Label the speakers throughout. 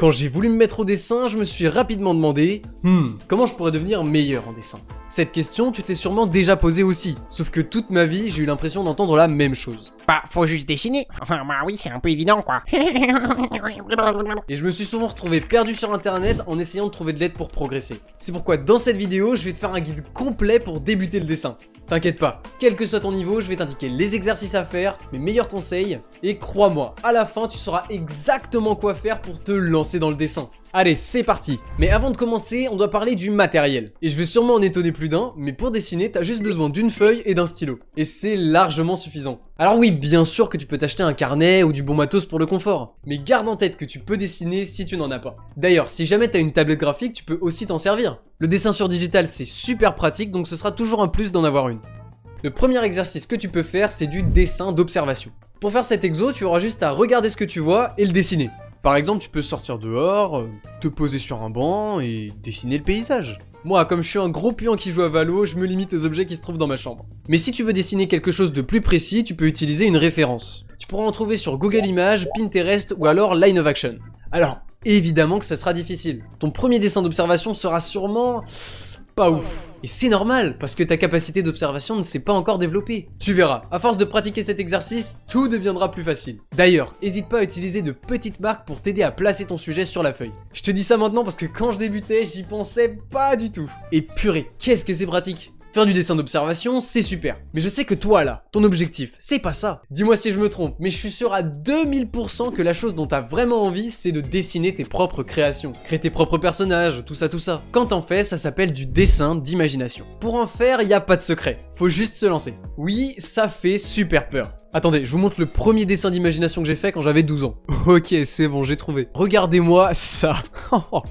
Speaker 1: Quand j'ai voulu me mettre au dessin, je me suis rapidement demandé comment je pourrais devenir meilleur en dessin. Cette question, tu te l'es sûrement déjà posée aussi, sauf que toute ma vie, j'ai eu l'impression d'entendre la même chose.
Speaker 2: Bah, faut juste dessiner. Enfin, bah oui, c'est un peu évident, quoi.
Speaker 1: Et je me suis souvent retrouvé perdu sur internet en essayant de trouver de l'aide pour progresser. C'est pourquoi dans cette vidéo, je vais te faire un guide complet pour débuter le dessin. T'inquiète pas, quel que soit ton niveau, je vais t'indiquer les exercices à faire, mes meilleurs conseils, et crois-moi, à la fin, tu sauras exactement quoi faire pour te lancer dans le dessin. Allez, c'est parti. Mais avant de commencer, on doit parler du matériel. Et je vais sûrement en étonner plus d'un, mais pour dessiner, t'as juste besoin d'une feuille et d'un stylo. Et c'est largement suffisant. Alors oui, bien sûr que tu peux t'acheter un carnet ou du bon matos pour le confort, mais garde en tête que tu peux dessiner si tu n'en as pas. D'ailleurs, si jamais t'as une tablette graphique, tu peux aussi t'en servir. Le dessin sur digital, c'est super pratique, donc ce sera toujours un plus d'en avoir une. Le premier exercice que tu peux faire, c'est du dessin d'observation. Pour faire cet exo, tu auras juste à regarder ce que tu vois et le dessiner. Par exemple, tu peux sortir dehors, te poser sur un banc et dessiner le paysage. Moi, comme je suis un gros puant qui joue à Valo, je me limite aux objets qui se trouvent dans ma chambre. Mais si tu veux dessiner quelque chose de plus précis, tu peux utiliser une référence. Tu pourras en trouver sur Google Images, Pinterest ou alors Line of Action. Alors, évidemment que ça sera difficile. Ton premier dessin d'observation sera sûrement pas ouf. Et c'est normal, parce que ta capacité d'observation ne s'est pas encore développée. Tu verras, à force de pratiquer cet exercice, tout deviendra plus facile. D'ailleurs, n'hésite pas à utiliser de petites marques pour t'aider à placer ton sujet sur la feuille. Je te dis ça maintenant parce que quand je débutais, j'y pensais pas du tout. Et purée, qu'est-ce que c'est pratique! Faire du dessin d'observation, c'est super. Mais je sais que toi là, ton objectif, c'est pas ça. Dis-moi si je me trompe, mais je suis sûr à 2000% que la chose dont t'as vraiment envie, c'est de dessiner tes propres créations. Créer tes propres personnages, tout ça. Quand t'en fais, ça s'appelle du dessin d'imagination. Pour en faire, y a pas de secret. Faut juste se lancer. Oui, ça fait super peur. Attendez, je vous montre le premier dessin d'imagination que j'ai fait quand j'avais 12 ans. Ok, c'est bon, j'ai trouvé. Regardez-moi ça.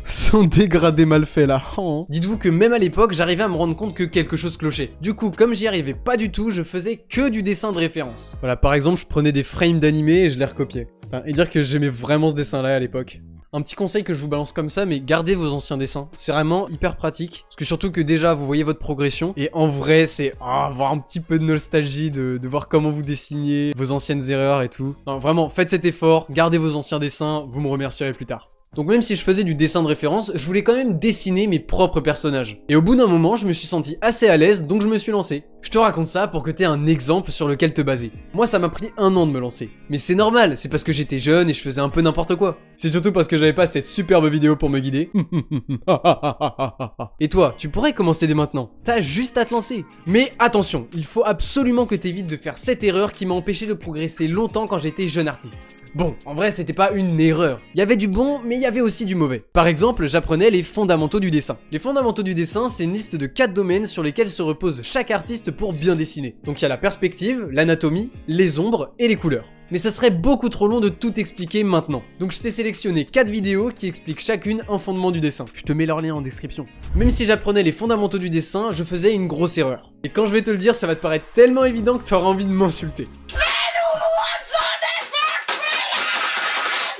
Speaker 1: Son dégradé mal fait là. Dites-vous que même à l'époque, j'arrivais à me rendre compte que quelque chose clochait. Du coup, comme j'y arrivais pas du tout, je faisais que du dessin de référence. Voilà, par exemple, je prenais des frames d'animé et je les recopiais. Et dire que j'aimais vraiment ce dessin-là à l'époque. Un petit conseil que je vous balance comme ça, mais gardez vos anciens dessins. C'est vraiment hyper pratique. Parce que surtout que déjà, vous voyez votre progression. Et en vrai, c'est avoir un petit peu de nostalgie de voir comment vous dessiniez, vos anciennes erreurs et tout. Non, vraiment, faites cet effort, gardez vos anciens dessins, vous me remercierez plus tard. Donc même si je faisais du dessin de référence, je voulais quand même dessiner mes propres personnages. Et au bout d'un moment, je me suis senti assez à l'aise, donc je me suis lancé. Je te raconte ça pour que t'aies un exemple sur lequel te baser. Moi, ça m'a pris 1 an de me lancer. Mais c'est normal, c'est parce que j'étais jeune et je faisais un peu n'importe quoi. C'est surtout parce que j'avais pas cette superbe vidéo pour me guider. Et toi, tu pourrais commencer dès maintenant. T'as juste à te lancer. Mais attention, il faut absolument que t'évites de faire cette erreur qui m'a empêché de progresser longtemps quand j'étais jeune artiste. Bon, en vrai, c'était pas une erreur. Il y avait du bon, mais il y avait aussi du mauvais. Par exemple, j'apprenais les fondamentaux du dessin. Les fondamentaux du dessin, c'est une liste de 4 domaines sur lesquels se repose chaque artiste pour bien dessiner. Donc il y a la perspective, l'anatomie, les ombres et les couleurs. Mais ça serait beaucoup trop long de tout expliquer maintenant. Donc je t'ai sélectionné 4 vidéos qui expliquent chacune un fondement du dessin. Je te mets leur lien en description. Même si j'apprenais les fondamentaux du dessin, je faisais une grosse erreur. Et quand je vais te le dire, ça va te paraître tellement évident que tu auras envie de m'insulter.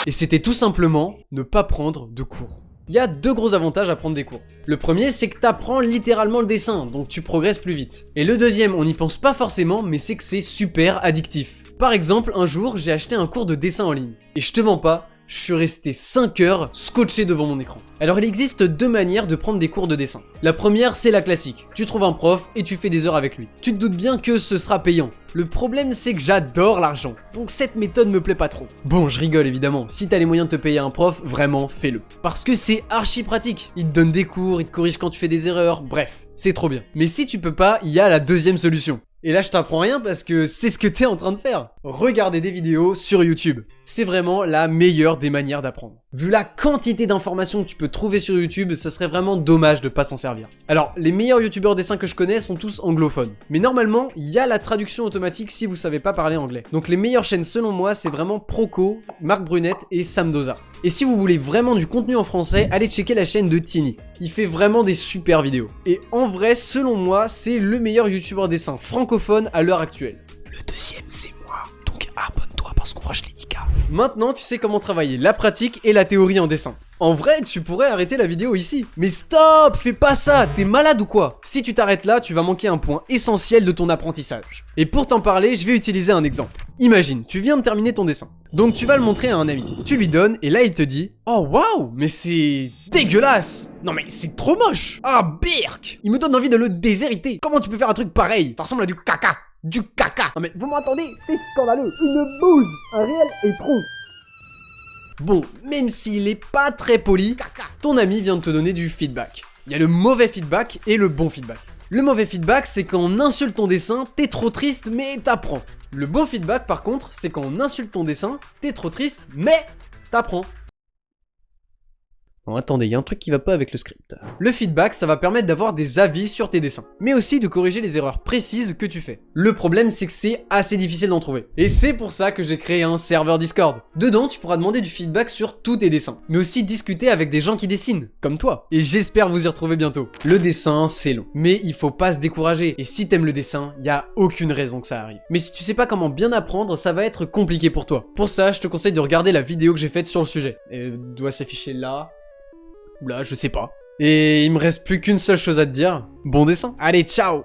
Speaker 1: Et c'était tout simplement ne pas prendre de cours. Il y a 2 gros avantages à prendre des cours. Le premier, c'est que t'apprends littéralement le dessin, donc tu progresses plus vite. Et le deuxième, on n'y pense pas forcément, mais c'est que c'est super addictif. Par exemple, un jour, j'ai acheté un cours de dessin en ligne. Et je te mens pas, je suis resté 5 heures scotché devant mon écran. Alors il existe 2 manières de prendre des cours de dessin. La première, c'est la classique. Tu trouves un prof et tu fais des heures avec lui. Tu te doutes bien que ce sera payant. Le problème, c'est que j'adore l'argent, donc cette méthode me plaît pas trop. Bon, je rigole évidemment, si t'as les moyens de te payer un prof, vraiment fais-le. Parce que c'est archi pratique. Il te donne des cours, il te corrige quand tu fais des erreurs, bref, c'est trop bien. Mais si tu peux pas, il y a la deuxième solution. Et là je t'apprends rien parce que c'est ce que t'es en train de faire. Regarder des vidéos sur YouTube. C'est vraiment la meilleure des manières d'apprendre. Vu la quantité d'informations que tu peux trouver sur YouTube, ça serait vraiment dommage de pas s'en servir. Alors, les meilleurs youtubeurs dessins que je connais sont tous anglophones. Mais normalement, il y a la traduction automatique si vous savez pas parler anglais. Donc les meilleures chaînes selon moi, c'est vraiment Proco, Marc Brunette et Sam Dozart. Et si vous voulez vraiment du contenu en français, allez checker la chaîne de Tiny. Il fait vraiment des super vidéos. Et en vrai, selon moi, c'est le meilleur youtubeur dessin francophone à l'heure actuelle.
Speaker 2: Le deuxième, c'est moi. Donc abonne-toi parce qu'on rush les 10K.
Speaker 1: Maintenant, tu sais comment travailler la pratique et la théorie en dessin. En vrai, tu pourrais arrêter la vidéo ici. Mais stop, fais pas ça, t'es malade ou quoi? Si tu t'arrêtes là, tu vas manquer un point essentiel de ton apprentissage. Et pour t'en parler, je vais utiliser un exemple. Imagine, tu viens de terminer ton dessin. Donc tu vas le montrer à un ami. Tu lui donnes et là il te dit « Oh waouh, mais c'est dégueulasse. Non mais c'est trop moche. Ah birk. Il me donne envie de le déshériter. Comment tu peux faire un truc pareil? Ça ressemble à du caca. Du caca. Non mais vous m'entendez? C'est scandaleux. Une bouse. Un réel éperon. » Bon, même s'il est pas très poli, ton ami vient de te donner du feedback. Il y a le mauvais feedback et le bon feedback. Le mauvais feedback, c'est quand on insulte ton dessin, t'es trop triste, mais t'apprends. Le bon feedback, par contre, c'est quand on insulte ton dessin, t'es trop triste, mais t'apprends. Bon, attendez, il y a un truc qui va pas avec le script. Le feedback, ça va permettre d'avoir des avis sur tes dessins, mais aussi de corriger les erreurs précises que tu fais. Le problème, c'est que c'est assez difficile d'en trouver. Et c'est pour ça que j'ai créé un serveur Discord. Dedans, tu pourras demander du feedback sur tous tes dessins, mais aussi discuter avec des gens qui dessinent, comme toi. Et j'espère vous y retrouver bientôt. Le dessin, c'est long, mais il faut pas se décourager. Et si t'aimes le dessin, y a aucune raison que ça arrive. Mais si tu sais pas comment bien apprendre, ça va être compliqué pour toi. Pour ça, je te conseille de regarder la vidéo que j'ai faite sur le sujet. Elle doit s'afficher là. Oula, je sais pas. Et il me reste plus qu'une seule chose à te dire. Bon dessin. Allez, ciao!